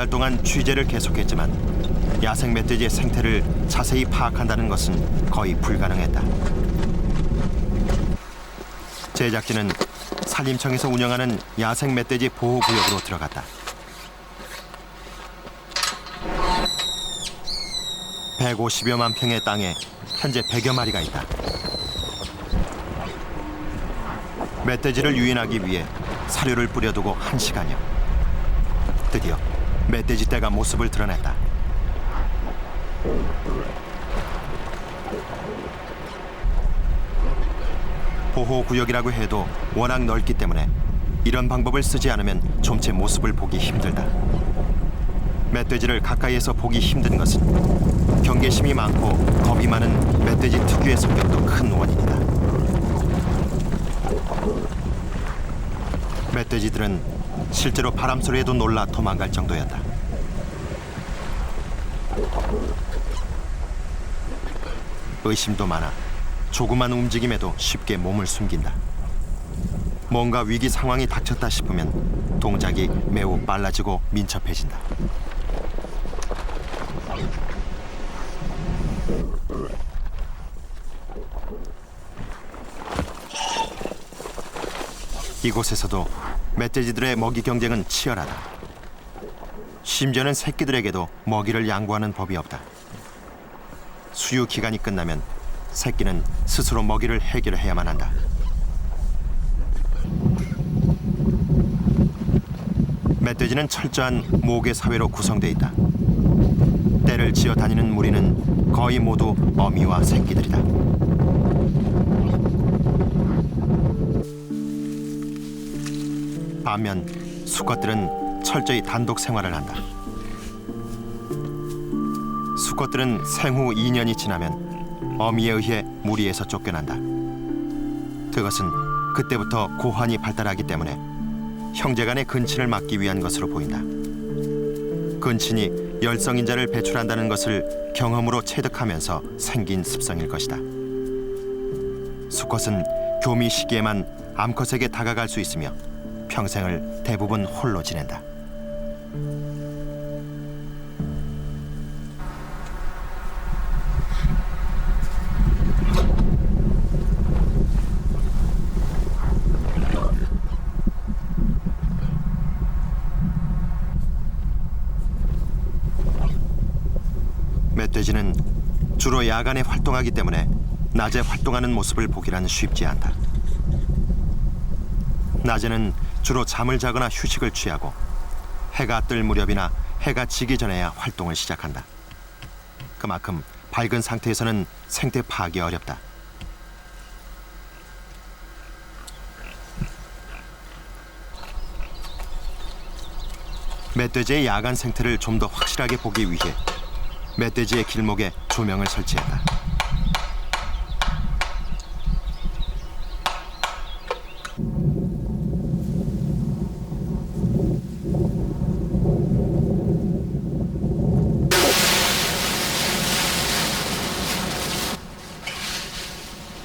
달 동안 취재를 계속했지만 야생 멧돼지의 생태를 자세히 파악한다는 것은 거의 불가능했다. 제작진은 산림청에서 운영하는 야생 멧돼지 보호구역으로 들어갔다. 150여만 평의 땅에 현재 100여 마리가 있다. 멧돼지를 유인하기 위해 사료를 뿌려두고 1시간여. 드디어 멧돼지 떼가 모습을 드러냈다. 보호구역이라고 해도 워낙 넓기 때문에 이런 방법을 쓰지 않으면 좀체 모습을 보기 힘들다. 멧돼지를 가까이에서 보기 힘든 것은 경계심이 많고 겁이 많은 멧돼지 특유의 성격도 큰 원인이다. 멧돼지들은 실제로 바람 소리에도 놀라 도망갈 정도였다. 의심도 많아 조그만 움직임에도 쉽게 몸을 숨긴다. 뭔가 위기 상황이 닥쳤다 싶으면 동작이 매우 빨라지고 민첩해진다. 이곳에서도 멧돼지들의 먹이 경쟁은 치열하다. 심지어는 새끼들에게도 먹이를 양보하는 법이 없다. 수유 기간이 끝나면 새끼는 스스로 먹이를 해결해야만 한다. 멧돼지는 철저한 모계 사회로 구성돼 있다. 떼를 지어 다니는 무리는 거의 모두 어미와 새끼들이다. 반면 수컷들은 철저히 단독 생활을 한다. 수컷들은 생후 2년이 지나면 어미에 의해 무리에서 쫓겨난다. 그것은 그때부터 고환이 발달하기 때문에 형제 간의 근친을 막기 위한 것으로 보인다. 근친이 열성인자를 배출한다는 것을 경험으로 체득하면서 생긴 습성일 것이다. 수컷은 교미 시기에만 암컷에게 다가갈 수 있으며 평생을 대부분 홀로 지낸다. 멧돼지는 주로 야간에 활동하기 때문에 낮에 활동하는 모습을 보기란 쉽지 않다. 낮에는 주로 잠을 자거나 휴식을 취하고 해가 뜰 무렵이나 해가 지기 전에야 활동을 시작한다. 그만큼 밝은 상태에서는 생태 파악이 어렵다. 멧돼지의 야간 생태를 좀 더 확실하게 보기 위해 멧돼지의 길목에 조명을 설치했다.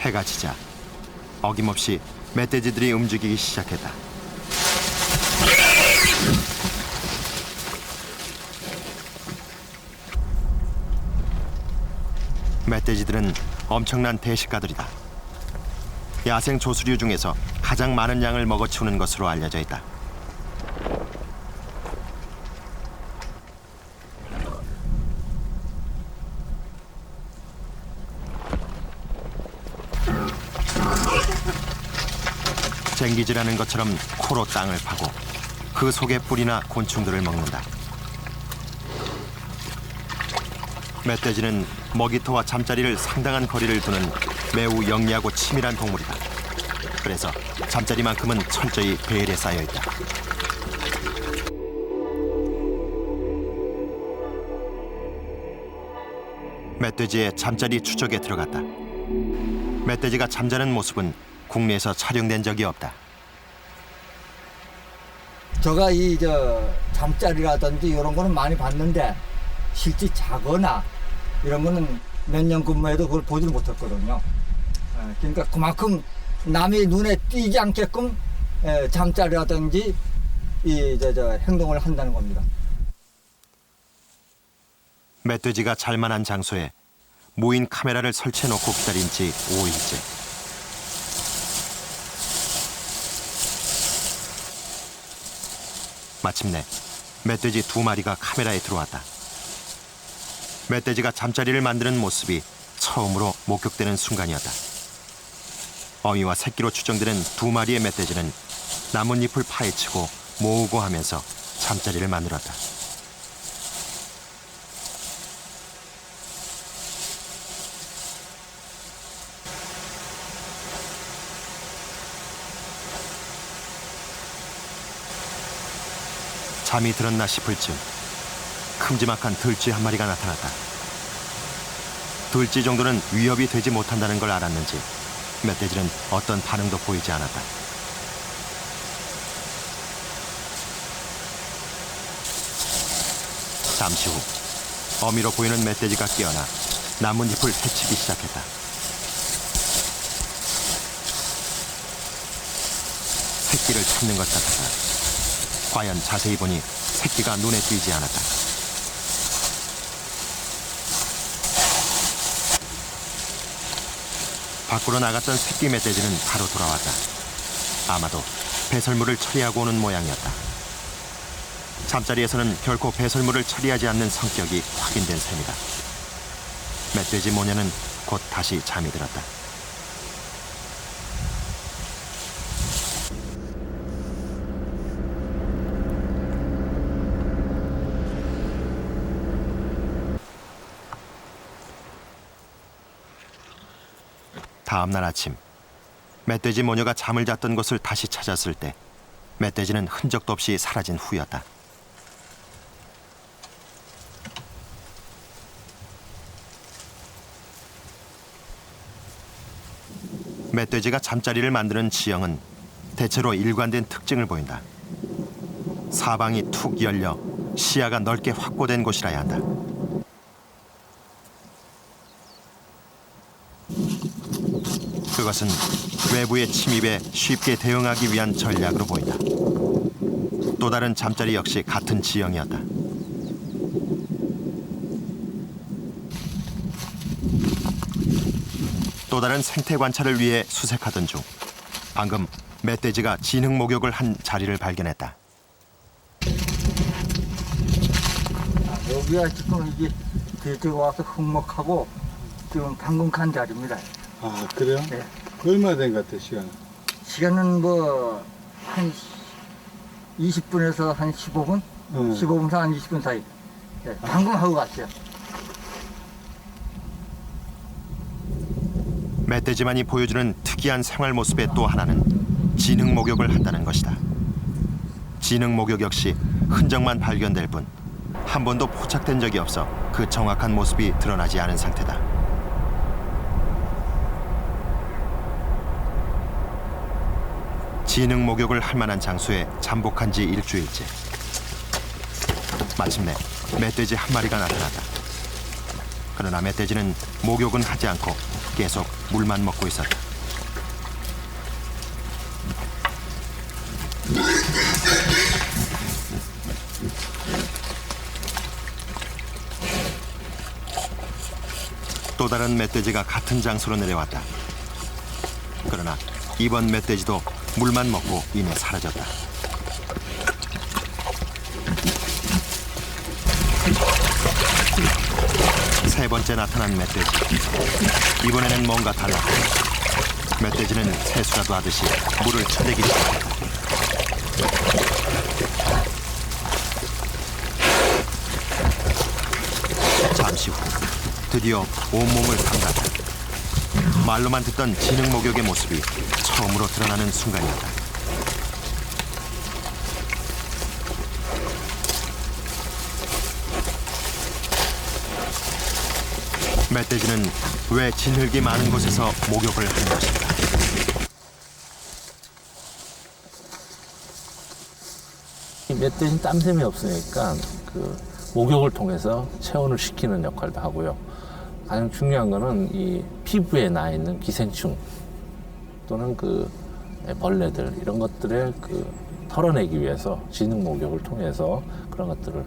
해가 지자 어김없이 멧돼지들이 움직이기 시작했다. 멧돼지들은 엄청난 대식가들이다. 야생 조수류 중에서 가장 많은 양을 먹어치우는 것으로 알려져 있다. 쟁기질하는 것처럼 코로 땅을 파고 그 속의 뿌리나 곤충들을 먹는다. 멧돼지는 먹이터와 잠자리를 상당한 거리를 두는 매우 영리하고 치밀한 동물이다. 그래서 잠자리만큼은 철저히 베일에 쌓여 있다. 멧돼지의 잠자리 추적에 들어갔다. 멧돼지가 잠자는 모습은 국내에서 촬영된 적이 없다. 제가 잠자리라든지 이런 거는 많이 봤는데 실제 자거나 이런 거는 몇 년 근무해도 그걸 보지를 못했거든요. 그러니까 그만큼 남의 눈에 띄지 않게끔 잠자리라든지 행동을 한다는 겁니다. 멧돼지가 잘 만한 장소에 무인 카메라를 설치해놓고 기다린 지 5일째. 마침내 멧돼지 2마리가 카메라에 들어왔다. 멧돼지가 잠자리를 만드는 모습이 처음으로 목격되는 순간이었다. 어미와 새끼로 추정되는 2마리의 멧돼지는 나뭇잎을 파헤치고 모으고 하면서 잠자리를 만들었다. 잠이 들었나 싶을 즈음 큼지막한 들쥐 한 마리가 나타났다. 들쥐 정도는 위협이 되지 못한다는 걸 알았는지 멧돼지는 어떤 반응도 보이지 않았다. 잠시 후 어미로 보이는 멧돼지가 깨어나 나뭇잎을 헤치기 시작했다. 새끼를 찾는 것 같았다. 과연 자세히 보니 새끼가 눈에 띄지 않았다. 밖으로 나갔던 새끼 멧돼지는 바로 돌아왔다. 아마도 배설물을 처리하고 오는 모양이었다. 잠자리에서는 결코 배설물을 처리하지 않는 성격이 확인된 셈이다. 멧돼지 모녀는 곧 다시 잠이 들었다. 다음 날 아침, 멧돼지 모녀가 잠을 잤던 곳을 다시 찾았을 때 멧돼지는 흔적도 없이 사라진 후였다. 멧돼지가 잠자리를 만드는 지형은 대체로 일관된 특징을 보인다. 사방이 툭 열려 시야가 넓게 확보된 곳이라야 한다. 그것은 외부의 침입에 쉽게 대응하기 위한 전략으로 보인다. 또 다른 잠자리 역시 같은 지형이었다. 또 다른 생태 관찰을 위해 수색하던 중 방금 멧돼지가 진흙 목욕을 한 자리를 발견했다. 여기가 지금 이게 돼지가 와서 흙먹하고 지금 방금 간 자리입니다. 아, 그래요? 네. 얼마 된 것 같아요, 시간은? 시간은 뭐 한 20분에서 한 15분? 15분에서 한 20분 사이. 네, 방금 하고 갔어요. 멧돼지만이 보여주는 특이한 생활 모습의 또 하나는 진흙 목욕을 한다는 것이다. 진흙 목욕 역시 흔적만 발견될 뿐 한 번도 포착된 적이 없어 그 정확한 모습이 드러나지 않은 상태다. 진흙 목욕을 할 만한 장소에 잠복한 지 일주일째. 마침내 멧돼지 한 마리가 나타났다. 그러나 멧돼지는 목욕은 하지 않고 계속 물만 먹고 있었다. 또 다른 멧돼지가 같은 장소로 내려왔다. 그러나 이번 멧돼지도 물만 먹고 이내 사라졌다. 세 번째 나타난 멧돼지. 이번에는 뭔가 달랐다. 멧돼지는 세수라도 하듯이 물을 쳐대기 시작했다. 잠시 후 드디어 온몸을 담갔다. 말로만 듣던 진흙 목욕의 모습이 처음으로 드러나는 순간이었다. 멧돼지는 왜 진흙이 많은 곳에서 목욕을 하는 것일까? 멧돼지는 땀샘이 없으니까 그 목욕을 통해서 체온을 식히는 역할도 하고요. 가장 중요한 거는 이 피부에 나 있는 기생충 또는 그 벌레들 이런 것들을 털어내기 위해서 진흙 목욕을 통해서 그런 것들을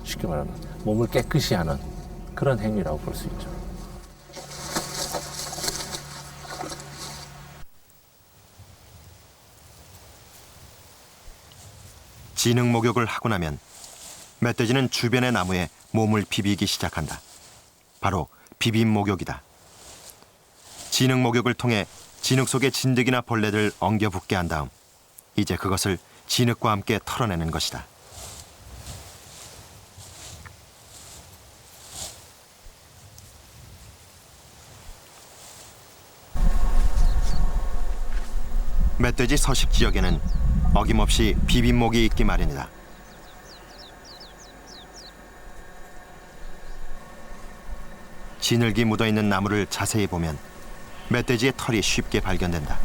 쉽게 말하면 몸을 깨끗이 하는 그런 행위라고 볼 수 있죠. 진흙 목욕을 하고 나면 멧돼지는 주변의 나무에 몸을 비비기 시작한다. 바로 비빔 목욕이다. 진흙 목욕을 통해 진흙 속의 진드기나 벌레를 엉겨 붙게 한 다음 이제 그것을 진흙과 함께 털어내는 것이다. 멧돼지 서식 지역에는 어김없이 비빔목이 있기 마련이다. 진흙이 묻어있는 나무를 자세히 보면 멧돼지의 털이 쉽게 발견된다.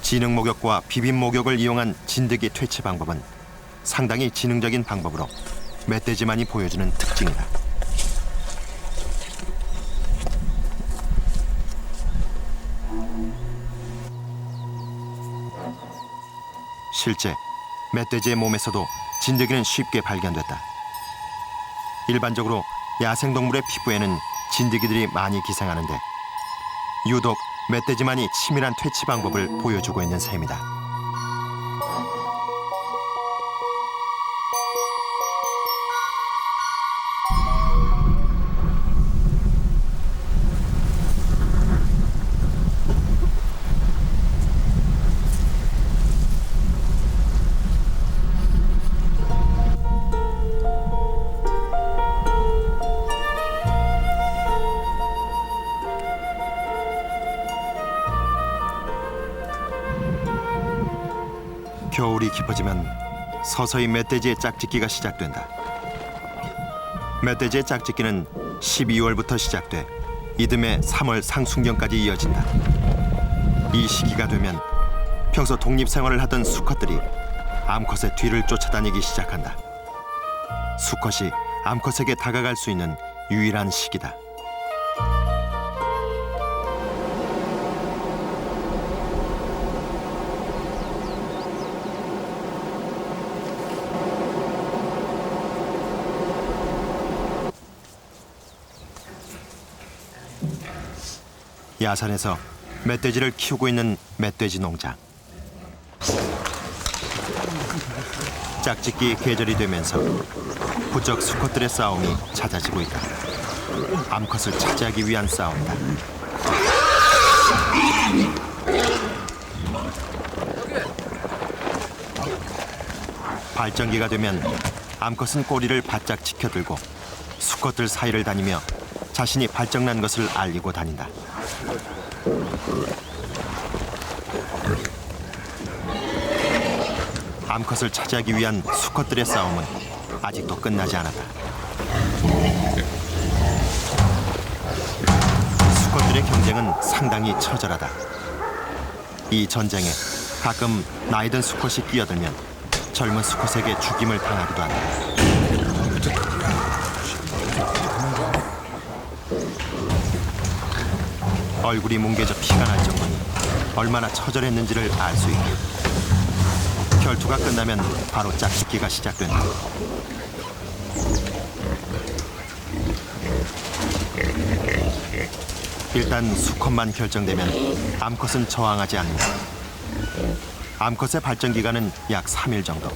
진흙 목욕과 비빔 목욕을 이용한 진드기 퇴치 방법은 상당히 지능적인 방법으로 멧돼지만이 보여주는 특징이다. 실제 멧돼지의 몸에서도 진드기는 쉽게 발견됐다. 일반적으로 야생동물의 피부에는 진드기들이 많이 기생하는데 유독 멧돼지만이 치밀한 퇴치 방법을 보여주고 있는 셈이다. 겨울이 깊어지면 서서히 멧돼지의 짝짓기가 시작된다. 멧돼지의 짝짓기는 12월부터 시작돼 이듬해 3월 상순경까지 이어진다. 이 시기가 되면 평소 독립생활을 하던 수컷들이 암컷의 뒤를 쫓아다니기 시작한다. 수컷이 암컷에게 다가갈 수 있는 유일한 시기다. 야산에서 멧돼지를 키우고 있는 멧돼지 농장. 짝짓기 계절이 되면서 부쩍 수컷들의 싸움이 잦아지고 있다. 암컷을 차지하기 위한 싸움이다. 발정기가 되면 암컷은 꼬리를 바짝 치켜들고 수컷들 사이를 다니며 자신이 발정난 것을 알리고 다닌다. 암컷을 차지하기 위한 수컷들의 싸움은 아직도 끝나지 않았다. 수컷들의 경쟁은 상당히 처절하다. 이 전쟁에 가끔 나이든 수컷이 끼어들면 젊은 수컷에게 죽임을 당하기도 한다. 얼굴이 뭉개져 피가 날 정도니 얼마나 처절했는지를 알 수 있다. 결투가 끝나면 바로 짝짓기가 시작된다. 일단 수컷만 결정되면 암컷은 저항하지 않는다. 암컷의 발정 기간은 약 3일 정도.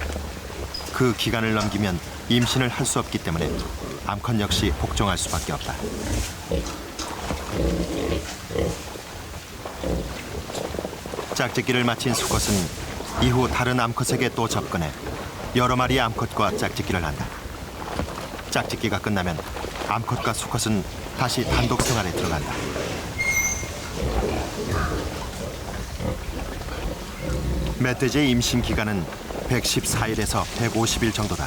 그 기간을 넘기면 임신을 할 수 없기 때문에 암컷 역시 복종할 수밖에 없다. 짝짓기를 마친 수컷은 이후 다른 암컷에게 또 접근해 여러 마리의 암컷과 짝짓기를 한다. 짝짓기가 끝나면 암컷과 수컷은 다시 단독 생활에 들어간다. 멧돼지의 임신 기간은 114일에서 150일 정도다.